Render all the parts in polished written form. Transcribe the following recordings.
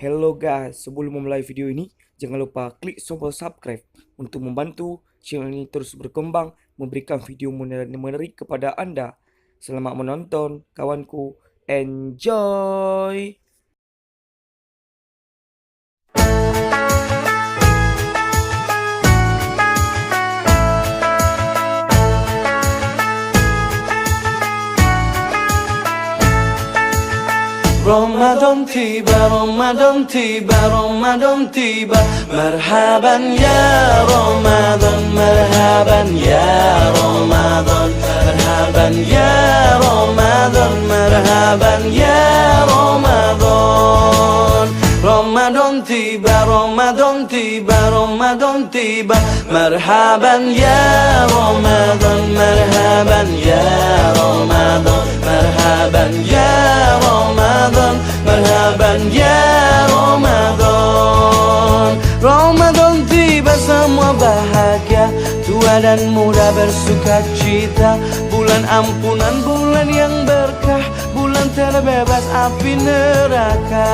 Hello guys, sebelum memulai video ini, jangan lupa klik tombol subscribe untuk membantu channel ini terus berkembang, memberikan video menarik kepada Anda. Selamat menonton, kawanku. Enjoy! Ramadan tiba, Ramadan tiba, Ramadan tiba. Marhaban ya Ramadan, marhaban ya Ramadan, marhaban ya Ramadan, marhaban ya Ramadan. Ramadan tiba, Ramadan tiba, Ramadan tiba. Marhaban ya Ramadan, marhaban ya Ramadan, marhaban ya Ramadan, marhaban ya Ramadan. Ramadan tiba, semua bahagia, tua dan muda bersuka cita. Bulan ampunan, bulan yang berkah, bulan terbebas api neraka.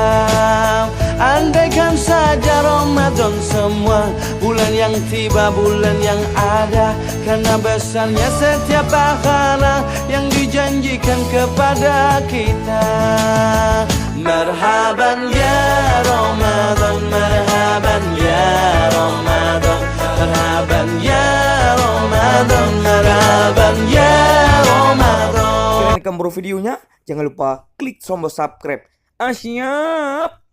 Andaikan saja Ramadan semua, bulan yang tiba, bulan yang ada, karena besarnya setiap pahala yang dijanjikan kepada kita. Marhaban ya Ramadan, marhaban ya Ramadan, marhaban ya Ramadan, marhaban ya Ramadan. Jika kalian videonya, jangan lupa klik tombol subscribe. Siap!